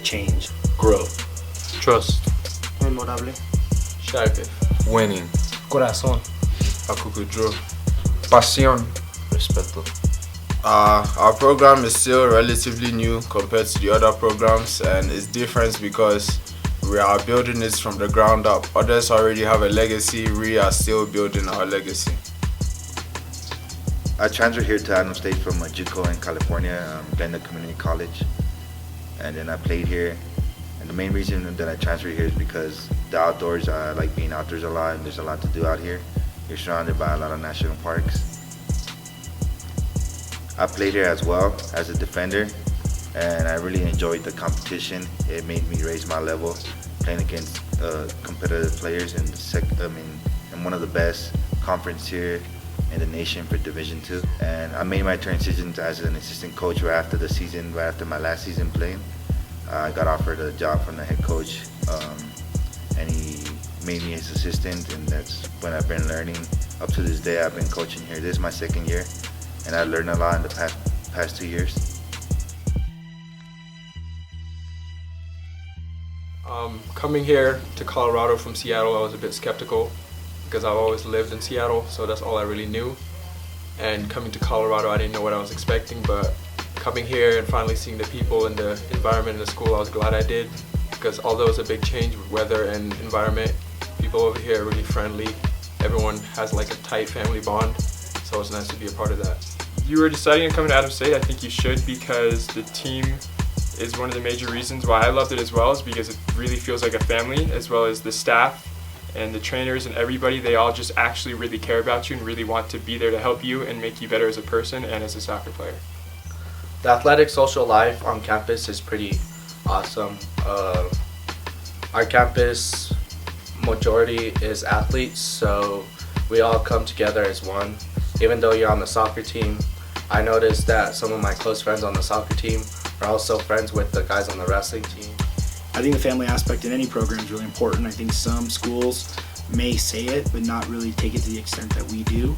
Change. Growth. Trust. Memorable. Sharpe. Winning. Corazón. Akukudro. Pasión. Respeto. Our program is still relatively new compared to the other programs, and it's different because we are building this from the ground up. Others already have a legacy, we are still building our legacy. I transferred here to Adams State from JUCO in California, Glendale Community College, and then I played here. And the main reason that I transferred here is because the outdoors, I like being outdoors a lot, and there's a lot to do out here. You're surrounded by a lot of national parks. I played here as well as a defender, and I really enjoyed the competition. It made me raise my level, playing against competitive players in in one of the best conferences here in the nation for Division II. And I made my transition as an assistant coach right after my last season playing. I got offered a job from the head coach, and he made me his assistant, and that's when I've been learning. Up to this day, I've been coaching here. This is my second year, and I learned a lot in the past 2 years. Coming here to Colorado from Seattle, I was a bit skeptical because I've always lived in Seattle, so that's all I really knew. And coming to Colorado, I didn't know what I was expecting, but coming here and finally seeing the people and the environment in the school, I was glad I did, because although it's a big change with weather and environment, people over here are really friendly. Everyone has like a tight family bond, so it's nice to be a part of that. You were deciding to come to Adams State. I think you should, because the team is one of the major reasons why I loved it as well, is because it really feels like a family, as well as the staff and the trainers and everybody. They all just actually really care about you and really want to be there to help you and make you better as a person and as a soccer player. The athletic social life on campus is pretty awesome. Our campus majority is athletes, so we all come together as one. Even though you're on the soccer team, I noticed that some of my close friends on the soccer team are also friends with the guys on the wrestling team. I think the family aspect in any program is really important. I think some schools may say it, but not really take it to the extent that we do.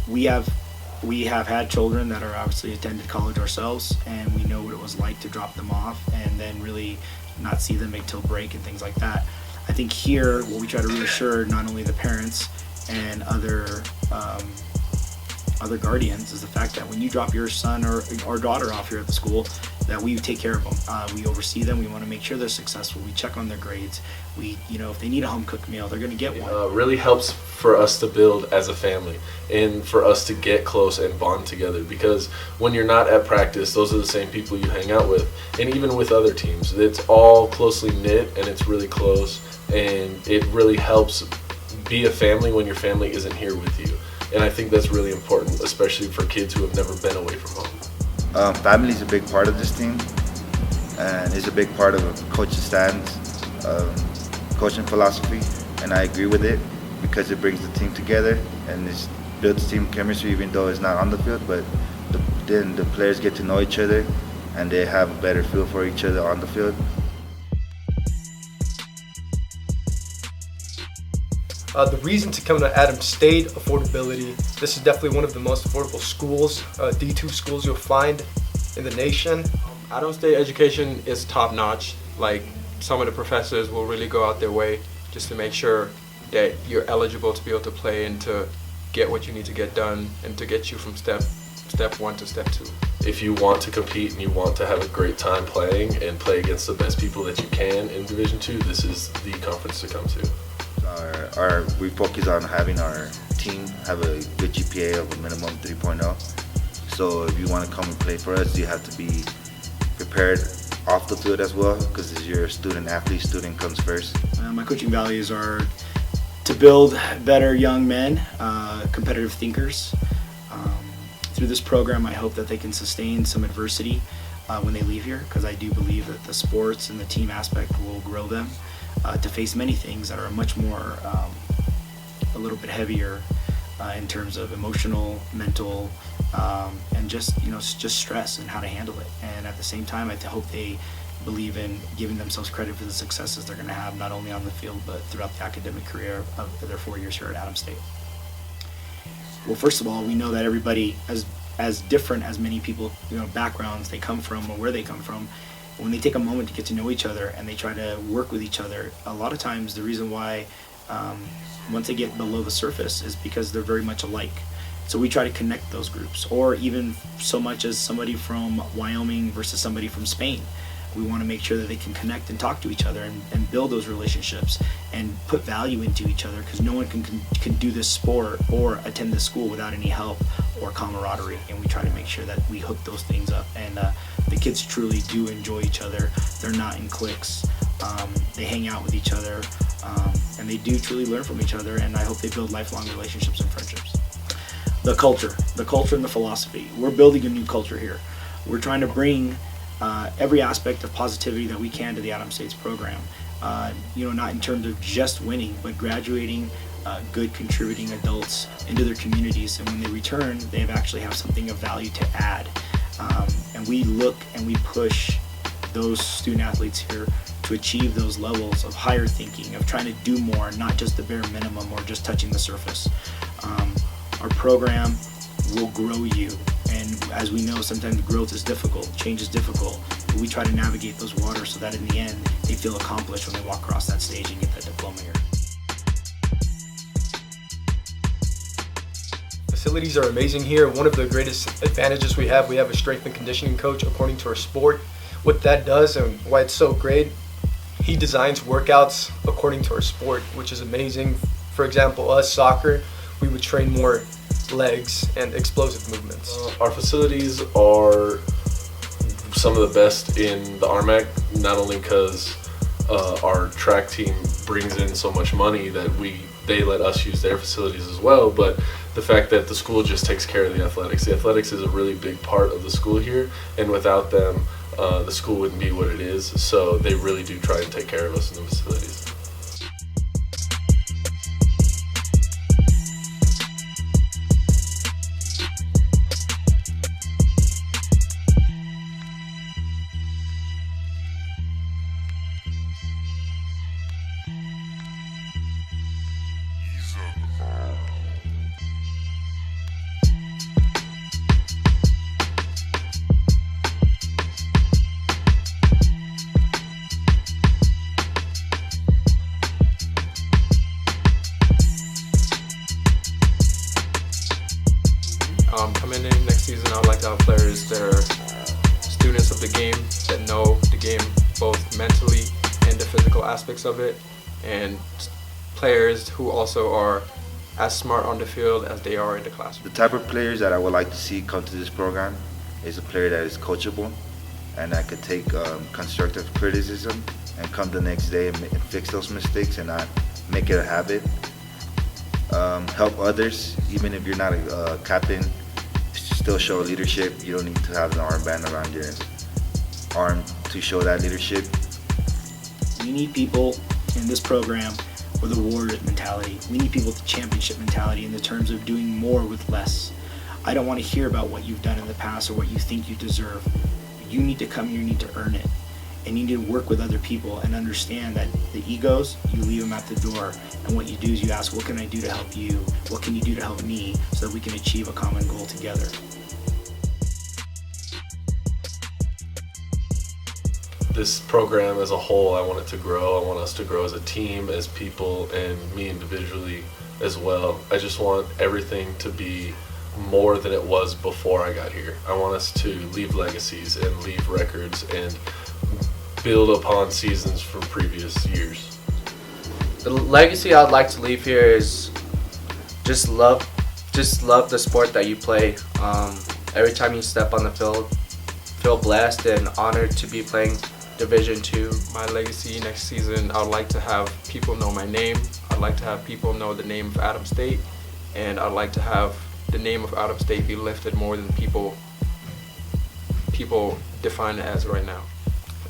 We have had children that are obviously attended college ourselves, and we know what it was like to drop them off and then really not see them until break and things like that. I think here, what we try to reassure not only the parents and other guardians is the fact that when you drop your son or daughter off here at the school, that we take care of them. We oversee them. We want to make sure they're successful. We check on their grades. If they need a home cooked meal, they're going to get one. It really helps for us to build as a family and for us to get close and bond together, because when you're not at practice, those are the same people you hang out with, and even with other teams. It's all closely knit and it's really close, and it really helps be a family when your family isn't here with you. And I think that's really important, especially for kids who have never been away from home. Family is a big part of this team, and it's a big part of Coach Stan's coaching philosophy, and I agree with it because it brings the team together and it builds team chemistry, even though it's not on the field, but then the players get to know each other and they have a better feel for each other on the field. The reason to come to Adams State, affordability. This is definitely one of the most affordable schools, D2 schools you'll find in the nation. Adams State education is top notch. Like, some of the professors will really go out their way just to make sure that you're eligible to be able to play and to get what you need to get done and to get you from step one to step two. If you want to compete and you want to have a great time playing and play against the best people that you can in Division II, this is the conference to come to. We focus on having our team have a good GPA of a minimum 3.0. So if you want to come and play for us, you have to be prepared off the field as well, because as you're a student athlete, student comes first. My coaching values are to build better young men, competitive thinkers. Through this program, I hope that they can sustain some adversity when they leave here, because I do believe that the sports and the team aspect will grow them to face many things that are much more a little bit heavier in terms of emotional, mental, and just just stress and how to handle it. And at the same time, I hope they believe in giving themselves credit for the successes they're going to have, not only on the field but throughout the academic career of their 4 years here at Adams State. Well, first of all, we know that everybody, as different as many people, backgrounds they come from or where they come from, when they take a moment to get to know each other and they try to work with each other, a lot of times the reason why once they get below the surface is because they're very much alike. So we try to connect those groups, or even so much as somebody from Wyoming versus somebody from Spain. We want to make sure that they can connect and talk to each other and build those relationships and put value into each other, because no one can do this sport or attend this school without any help or camaraderie. And we try to make sure that we hook those things up, and the kids truly do enjoy each other. They're not in cliques. They hang out with each other, and they do truly learn from each other, and I hope they build lifelong relationships and friendships. The culture and the philosophy. We're building a new culture here. We're trying to bring every aspect of positivity that we can to the Adams State's program. Not in terms of just winning, but graduating good contributing adults into their communities, and when they return, they actually have something of value to add. And we look and we push those student athletes here to achieve those levels of higher thinking, of trying to do more, not just the bare minimum or just touching the surface. Our program will grow you, and as we know, sometimes growth is difficult, change is difficult, but we try to navigate those waters so that in the end they feel accomplished when they walk across that stage and get that diploma here. Facilities are amazing here. One of the greatest advantages we have a strength and conditioning coach according to our sport. What that does and why it's so great, he designs workouts according to our sport, which is amazing. For example, us, soccer, we would train more legs and explosive movements. Our facilities are some of the best in the RMAC, not only because our track team brings in so much money that they let us use their facilities as well, but the fact that the school just takes care of the athletics. The athletics is a really big part of the school here, and without them, the school wouldn't be what it is. So they really do try and take care of us in the facilities. Coming in next season, I would like to have players that are students of the game, that know the game both mentally and the physical aspects of it, and players who also are as smart on the field as they are in the classroom. The type of players that I would like to see come to this program is a player that is coachable and that could take constructive criticism and come the next day and fix those mistakes and not make it a habit. Help others, even if you're not a captain, still show leadership. You don't need to have an armband around your arm to show that leadership. We need people in this program with a warrior mentality. We need people with a championship mentality in the terms of doing more with less. I don't want to hear about what you've done in the past or what you think you deserve. You need to come here, you need to earn it. And you need to work with other people and understand that the egos, you leave them at the door. And what you do is you ask, what can I do to help you? What can you do to help me so that we can achieve a common goal together? This program as a whole, I want it to grow. I want us to grow as a team, as people, and me individually as well. I just want everything to be more than it was before I got here. I want us to leave legacies and leave records and build upon seasons from previous years. The legacy I'd like to leave here is just love the sport that you play. Every time you step on the field, feel blessed and honored to be playing Division II. My legacy next season, I'd like to have people know my name. I'd like to have people know the name of Adams State, and I'd like to have the name of Adams State be lifted more than people define it as right now.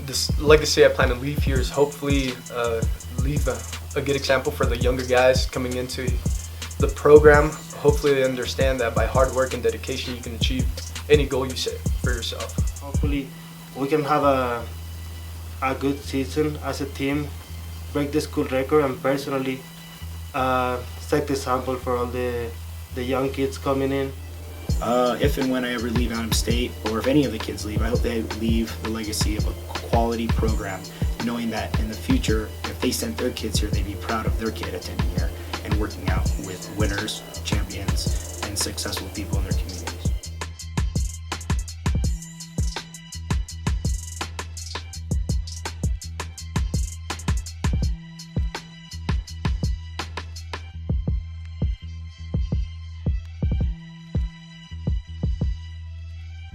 This legacy I plan to leave here is hopefully leave a good example for the younger guys coming into the program. Hopefully they understand that by hard work and dedication you can achieve any goal you set for yourself. Hopefully we can have a good season as a team, break the school record, and personally set the example for all the young kids coming in. If and when I ever leave Adams State, or if any of the kids leave, I hope they leave the legacy of a quality program, knowing that in the future, if they sent their kids here, they'd be proud of their kid attending here and working out with winners, champions, and successful people in their community.